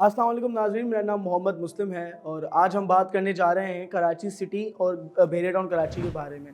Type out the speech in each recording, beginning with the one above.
अस्सलाम वालेकुम नाज़रीन, मेरा नाम मोहम्मद मुस्लिम है और आज हम बात करने जा रहे हैं कराची सिटी और भेरिया टाउन कराची के बारे में।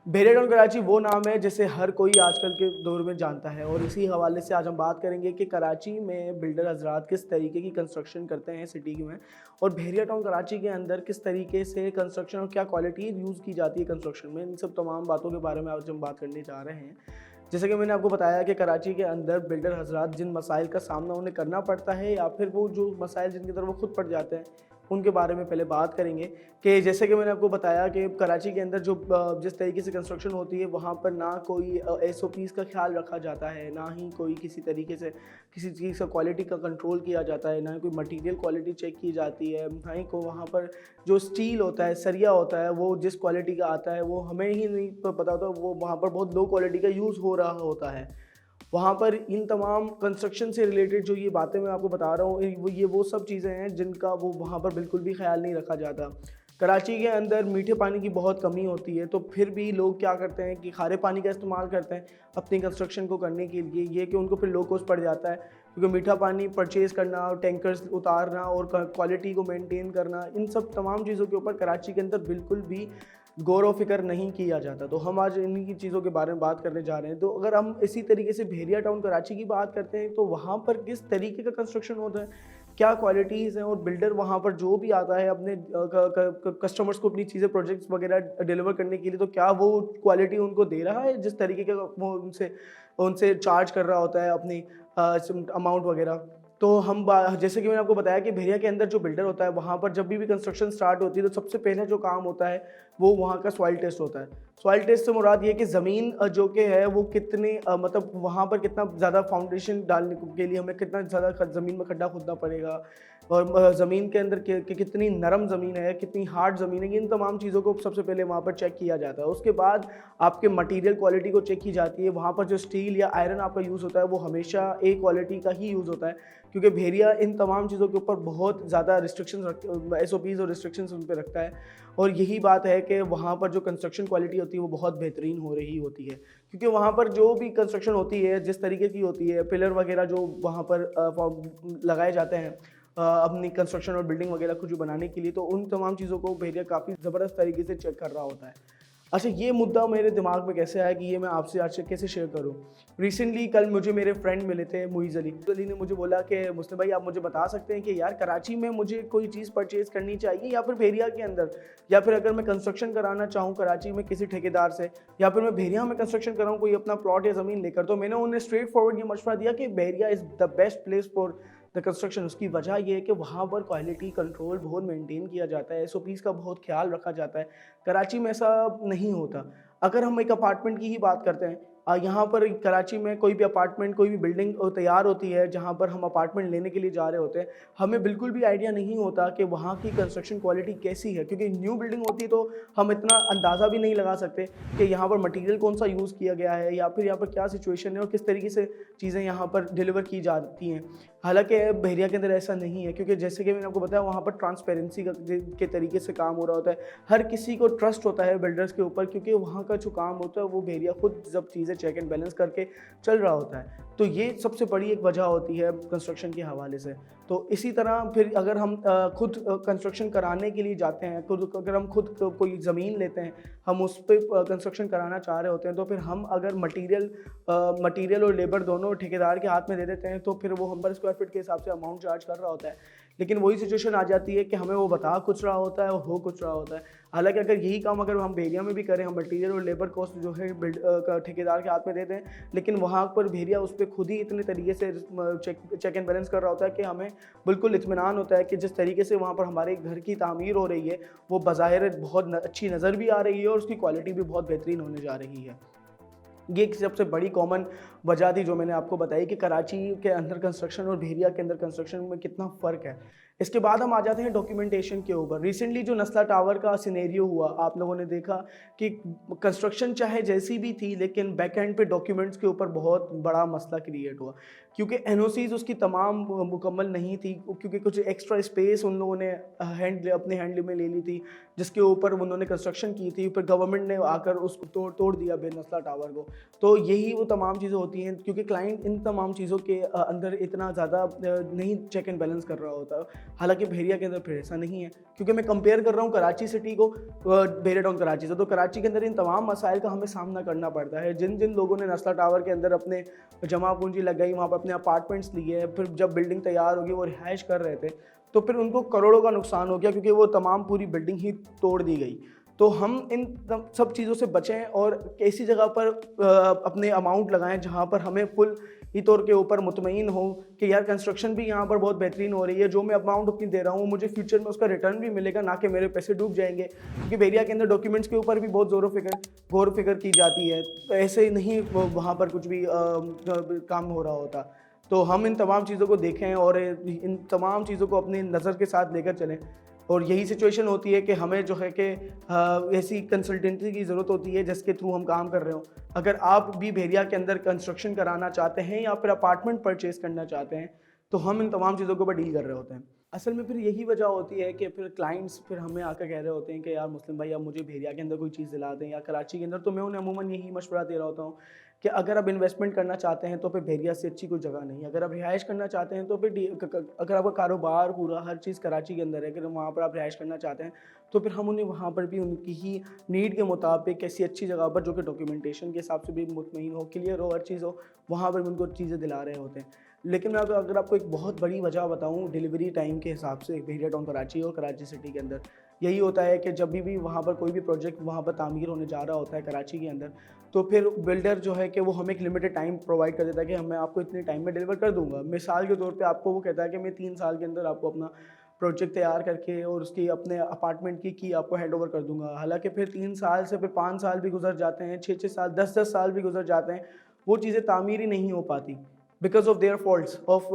भेरिया टाउन कराची वो नाम है जिसे हर कोई आजकल के दौर में जानता है और इसी हवाले से आज हम बात करेंगे कि कराची में बिल्डर हज़रात किस तरीके की कंस्ट्रक्शन करते हैं सिटी में, और भेरिया टाउन कराची के अंदर किस तरीके से कंस्ट्रक्शन और क्या क्वालिटी यूज़ की जाती है कंस्ट्रक्शन में। इन सब तमाम बातों के बारे में आज हम बात करने जा रहे हैं। जैसे कि मैंने आपको बताया कि कराची के अंदर बिल्डर हज़रात जिन मसाइल का सामना उन्हें करना पड़ता है या फिर वो जो मसाइल जिनकी तरफ वो खुद पड़ जाते हैं, उनके बारे में पहले बात करेंगे। कि जैसे कि मैंने आपको बताया कि कराची के अंदर जो जिस तरीके से कंस्ट्रक्शन होती है वहाँ पर ना कोई एसओपीज़ का ख़्याल रखा जाता है, ना ही कोई किसी तरीके से किसी चीज़ का क्वालिटी का कंट्रोल किया जाता है, ना ही कोई मटेरियल क्वालिटी चेक की जाती है, ना ही को वहाँ पर जो स्टील होता है, सरिया होता है, वो जिस क्वालिटी का आता है वो हमें ही नहीं पता होता, वो वहाँ पर बहुत लो क्वालिटी का यूज़ हो रहा होता है। वहाँ पर इन तमाम कंस्ट्रक्शन से रिलेटेड जो ये बातें मैं आपको बता रहा हूँ, वो सब चीज़ें हैं जिनका वो वहाँ पर बिल्कुल भी ख़्याल नहीं रखा जाता। कराची के अंदर मीठे पानी की बहुत कमी होती है, तो फिर भी लोग क्या करते हैं कि खारे पानी का इस्तेमाल करते हैं अपनी कंस्ट्रक्शन को करने के लिए। ये कि उनको फिर लो कॉस्ट पड़ जाता है, क्योंकि मीठा पानी परचेज़ करना, टैंकर्स उतारना और क्वालिटी को मेंटेन करना, इन सब तमाम चीज़ों के ऊपर कराची के अंदर बिल्कुल भी गौर व फ़िक्र नहीं किया जाता। तो हम आज इन्हीं की चीज़ों के बारे में बात करने जा रहे हैं। तो अगर हम इसी तरीके से भेरिया टाउन कराची की बात करते हैं, तो वहाँ पर किस तरीके का कंस्ट्रक्शन होता है, क्या क्वालिटीज़ हैं, और बिल्डर वहाँ पर जो भी आता है अपने कस्टमर्स को अपनी चीज़ें प्रोजेक्ट्स वगैरह डिलीवर करने के लिए, तो क्या वो क्वालिटी उनको दे रहा है जिस तरीके का वो उनसे उनसे चार्ज कर रहा होता है अपनी अमाउंट वगैरह। तो जैसे कि मैंने आपको बताया कि भेरिया के अंदर जो बिल्डर होता है वहाँ पर जब भी कंस्ट्रक्शन स्टार्ट होती है तो सबसे पहले जो काम होता है वो वहाँ का सॉइल टेस्ट होता है। सॉइल टेस्ट से मुराद ये है कि ज़मीन जो कि है वो कितने मतलब वहाँ पर कितना ज़्यादा फाउंडेशन डालने के लिए हमें कितना ज़्यादा ज़मीन में खड्डा खोदना पड़ेगा, और ज़मीन के अंदर कितनी नरम ज़मीन है, कितनी हार्ड ज़मीन है, इन तमाम चीज़ों को सबसे पहले वहाँ पर चेक किया जाता है। उसके बाद आपके मटेरियल क्वालिटी को चेक की जाती है। वहाँ पर जो स्टील या आयरन आपका यूज़ होता है वो हमेशा ए क्वालिटी का ही यूज़ होता है, क्योंकि भेरिया इन तमाम चीज़ों के ऊपर बहुत ज़्यादा एसओपीज़ और रिस्ट्रिक्शंस उन पे रखता है। और यही बात है कि वहाँ पर जो कंस्ट्रक्शन क्वालिटी होती है वो बहुत बेहतरीन हो रही होती है, क्योंकि वहाँ पर जो भी कंस्ट्रक्शन होती है जिस तरीके की होती है, पिलर वगैरह जो वहाँ पर लगाए जाते हैं अपनी कंस्ट्रक्शन और बिल्डिंग वगैरह कुछ बनाने के लिए, तो उन तमाम चीज़ों को भेरिया काफ़ी ज़बरदस्त तरीके से चेक कर रहा होता है। अच्छा, ये मुद्दा मेरे दिमाग में कैसे आया कि ये मैं आपसे आज कैसे शेयर करूँ। रिसेंटली कल मुझे मेरे फ्रेंड मिले थे मुईज़ अली। मुईज़ अली ने मुझे बोला कि मुस्लिम भाई, आप मुझे बता सकते हैं कि यार कराची में मुझे कोई चीज़ परचेज़ करनी चाहिए या फिर भेरिया के अंदर, या फिर अगर मैं कंस्ट्रक्शन कराना चाहूँ कराची में किसी ठेकेदार से, या फिर मैं भेरिया में कंस्ट्रक्शन कराऊँ कोई अपना प्लॉट या ज़मीन लेकर, तो मैंने उन्हें स्ट्रेट फॉरवर्ड ये मशवरा दिया कि Bheria is the best place for the construction. उसकी वजह ये है कि वहाँ पर क्वालिटी कंट्रोल बहुत मेंटेन किया जाता है, एसओपीज़ का बहुत ख्याल रखा जाता है। कराची में ऐसा नहीं होता। अगर हम एक अपार्टमेंट की ही बात करते हैं, यहाँ पर कराची में कोई भी अपार्टमेंट, कोई भी बिल्डिंग तैयार होती है जहाँ पर हम अपार्टमेंट लेने के लिए जा रहे होते हैं, हमें बिल्कुल भी आइडिया नहीं होता कि वहाँ की कंस्ट्रक्शन क्वालिटी कैसी है, क्योंकि न्यू बिल्डिंग होती है तो हम इतना अंदाज़ा भी नहीं लगा सकते कि यहाँ पर मटेरियल कौन सा यूज़ किया गया है, या फिर यहाँ पर क्या सिचुएशन है और किस तरीके से चीज़ें यहाँ पर डिलीवर की जाती हैं। हालाँकि भेरिया के अंदर ऐसा नहीं है, क्योंकि जैसे कि मैंने आपको बताया वहाँ पर ट्रांसपेरेंसी के तरीके से काम हो रहा होता है। हर किसी को ट्रस्ट होता है बिल्डर्स के ऊपर, क्योंकि वहाँ का जो काम होता है वो भेरिया खुद सब चीज़ें चेक एंड बैलेंस करके चल रहा होता है। तो ये सबसे बड़ी एक वजह होती है कंस्ट्रक्शन के हवाले से। तो इसी तरह फिर अगर हम खुद कंस्ट्रक्शन कराने के लिए जाते हैं, अगर हम खुद कोई ज़मीन लेते हैं, हम उस पे कंस्ट्रक्शन कराना चाह रहे होते हैं, तो फिर हम अगर मटीरियल और लेबर दोनों ठेकेदार के हाथ में दे देते हैं, तो फिर वो हम पर स्क्वायर फीट के हिसाब से अमाउंट चार्ज कर रहा होता है। लेकिन वही सिचुएशन आ जाती है कि हमें वो बता कुछ रहा होता है और हो कुछ रहा होता है। हालाँकि अगर यही काम अगर हम भेरिया में भी करें, हम मटीरियल और लेबर कॉस्ट जो है ठेकेदार के हाथ में दे दें, लेकिन वहाँ पर भेरिया उस पे खुद ही इतने तरीके से चेक एंड बैलेंस कर रहा होता है कि हमें बिल्कुल इत्मीनान होता है कि जिस तरीके से वहाँ पर हमारे घर की तामीर हो रही है, वो बज़ाहिर बहुत अच्छी नज़र भी आ रही है और उसकी क्वालिटी भी बहुत बेहतरीन होने जा रही है। ये एक सबसे बड़ी कॉमन वजह थी जो मैंने आपको बताई कि कराची के अंदर कंस्ट्रक्शन और भेरिया के अंदर कंस्ट्रक्शन में कितना फ़र्क है। इसके बाद हम आ जाते हैं डॉक्यूमेंटेशन के ऊपर। रिसेंटली जो नस्ला टावर का सिनेरियो हुआ, आप लोगों ने देखा कि कंस्ट्रक्शन चाहे जैसी भी थी, लेकिन बैक एंड पे डॉक्यूमेंट्स के ऊपर बहुत बड़ा मसला क्रिएट हुआ। क्योंकि एनओसीज उसकी तमाम मुकम्मल नहीं थी, क्योंकि कुछ एक्स्ट्रा स्पेस उन लोगों ने अपने हैंडल में ले ली थी, जिसके ऊपर उन्होंने कंस्ट्रक्शन की थी, फिर गवर्नमेंट ने आकर उसको तोड़ दिया बेनस्ला टावर को। तो यही वो तमाम चीज़ें होती हैं, क्योंकि क्लाइंट इन तमाम चीज़ों के अंदर इतना ज़्यादा नहीं चेक एंड बैलेंस कर रहा होता। हालांकि भेड़िया के अंदर फिर ऐसा नहीं है, क्योंकि मैं कंपेयर कर रहा हूँ कराची सिटी को भेड़िया टाउन कराची से। तो कराची के अंदर इन तमाम मसाइल का हमें सामना करना पड़ता है। जिन जिन लोगों ने नस्ला टावर के अंदर अपने जमा पूंजी लगाई, वहाँ पर अपने अपार्टमेंट्स लिए, फिर जब बिल्डिंग तैयार होगी वो रिहाइश कर रहे थे, तो फिर उनको करोड़ों का नुकसान हो गया, क्योंकि वो तमाम पूरी बिल्डिंग ही तोड़ दी गई। तो हम इन सब चीज़ों से बचें और ऐसी जगह पर अपने अमाउंट लगाएं जहाँ पर हमें फुल ही तौर के ऊपर मुतमईन हो कि यार कंस्ट्रक्शन भी यहाँ पर बहुत बेहतरीन हो रही है, जो मैं अमाउंट अपनी दे रहा हूँ मुझे फ्यूचर में उसका रिटर्न भी मिलेगा, ना कि मेरे पैसे डूब जाएंगे। क्योंकि भेड़िया के अंदर डॉक्यूमेंट्स के ऊपर भी बहुत गौर फिक्र की जाती है, तो ऐसे नहीं वहाँ पर कुछ भी काम हो रहा होता। तो हम इन तमाम चीज़ों को देखें और इन तमाम चीज़ों को अपनी नज़र के साथ लेकर चलें। और यही सिचुएशन होती है कि हमें जो है कि ऐसी कंसल्टेंसी की ज़रूरत होती है जिसके थ्रू हम काम कर रहे हो। अगर आप भी भेड़िया के अंदर कंस्ट्रक्शन कराना चाहते हैं या फिर अपार्टमेंट परचेज़ करना चाहते हैं, तो हम इन तमाम चीज़ों के ऊपर डील कर रहे होते हैं। असल में फिर यही वजह होती है कि फिर क्लाइंट्स फिर हमें आकर कह रहे होते हैं कि यार मुस्लिम भाई, अब मुझे भेड़िया के अंदर कोई चीज़ दिला दें या कराची के अंदर। तो मैं उन्हें अमूमन यही मशवरा दे रहा होता हूँ कि अगर आप इन्वेस्टमेंट करना चाहते हैं तो फिर भेड़िया से अच्छी कोई जगह नहीं। अगर आप रिहाइश करना चाहते हैं तो फिर अगर आपका कारोबार पूरा हर चीज़ कराची के अंदर है, अगर वहाँ पर आप रिहाइश करना चाहते हैं तो फिर हम उन्हें वहाँ पर भी उनकी ही नीड के मुताबिक ऐसी अच्छी जगह पर, जो कि डॉक्यूमेंटेशन के हिसाब से भी मुतमईन हो, क्लियर हो, हर चीज़ हो, वहाँ पर भी उनको चीज़ें दिला रहे होते हैं। लेकिन मैं अगर आपको एक बहुत बड़ी वजह बताऊं डिलीवरी टाइम के हिसाब से भेड़िया टाउन कराची और कराची सिटी के अंदर, यही होता है कि जब भी वहाँ पर कोई भी प्रोजेक्ट वहाँ पर तामीर होने जा रहा होता है कराची के अंदर, तो फिर बिल्डर जो है कि वो हमें एक लिमिटेड टाइम प्रोवाइड कर देता है कि मैं आपको इतने टाइम में डिलीवर कर दूंगा। मिसाल के तौर पे आपको वो कहता है कि मैं 3 साल के अंदर आपको अपना प्रोजेक्ट तैयार करके और उसकी अपने अपार्टमेंट की आपको हैंड ओवर कर दूंगा। हालांकि फिर 3 साल से फिर 5 साल भी गुजर जाते हैं, 6-6 साल, 10-10 साल भी गुजर जाते हैं, वो चीज़ें तामीर ही नहीं हो पाती because of their faults of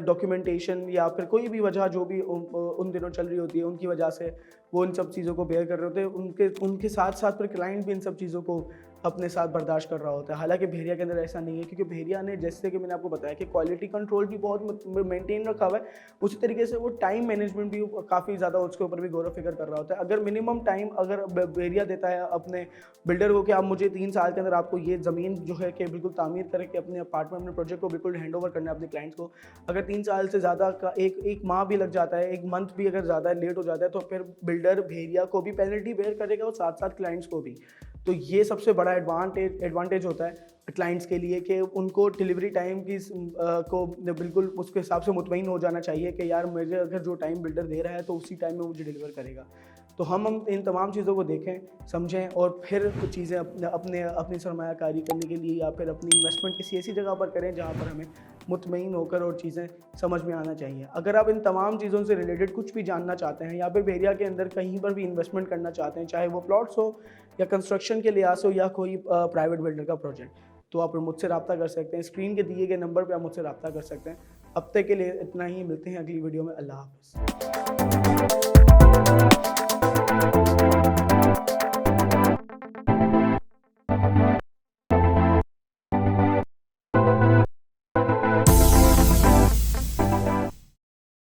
documentation, या फिर कोई भी वजह जो भी उन दिनों चल रही होती है, उनकी वजह से वो इन सब चीज़ों को बेयर कर रहे होते हैं। उनके साथ साथ फिर क्लाइंट भी इन सब चीज़ों को अपने साथ बर्दाश्त कर रहा होता है। हालांकि भेड़िया के अंदर ऐसा नहीं है, क्योंकि भेड़िया ने, जैसे कि मैंने आपको बताया, कि क्वालिटी कंट्रोल भी बहुत मेंटेन रखा हुआ है, उसी तरीके से वो टाइम मैनेजमेंट भी काफ़ी ज़्यादा उसके ऊपर भी गौर फिक्र कर रहा होता है। अगर मिनिमम टाइम अगर भेड़िया देता है अपने बिल्डर को कि आप मुझे 3 साल के अंदर आपको ये ज़मीन जो है कि बिल्कुल तामीर करके अपने अपार्टमेंट, अपने प्रोजेक्ट को बिल्कुल हैंड ओवर करना है अपने क्लाइंट्स को, अगर 3 साल से ज़्यादा का एक माह भी लग जाता है, एक मंथ भी अगर ज़्यादा लेट हो जाता है, तो फिर बिल्डर भेड़िया को भी पेनल्टी बेयर करेगा और साथ साथ क्लाइंट्स को भी। तो ये सबसे बड़ा एडवांटेज होता है क्लाइंट्स के लिए कि उनको डिलीवरी टाइम की को बिल्कुल उसके हिसाब से मुतमईन हो जाना चाहिए कि यार मुझे अगर जो टाइम बिल्डर दे रहा है तो उसी टाइम में मुझे डिलीवर करेगा। तो हम इन तमाम चीज़ों को देखें, समझें और फिर कुछ चीज़ें अपनी सरमायाकारी करने के लिए या फिर अपनी इन्वेस्टमेंट किसी ऐसी जगह पर करें जहाँ पर हमें मुतमईन होकर और चीज़ें समझ में आना चाहिए। अगर आप इन तमाम चीज़ों से रिलेटेड कुछ भी जानना चाहते हैं या फिर भेड़िया के अंदर कहीं पर भी इन्वेस्टमेंट करना चाहते हैं, चाहे वो प्लॉट्स हो या कंस्ट्रक्शन के लिहाज हो या कोई प्राइवेट बिल्डर का प्रोजेक्ट, तो आप मुझसे रब्ता कर सकते हैं। स्क्रीन के दिए गए नंबर पर आप मुझसे रब्ता कर सकते हैं। अब तक के लिए इतना ही, मिलते हैं अगली वीडियो में। अल्लाह हाफ़िज़।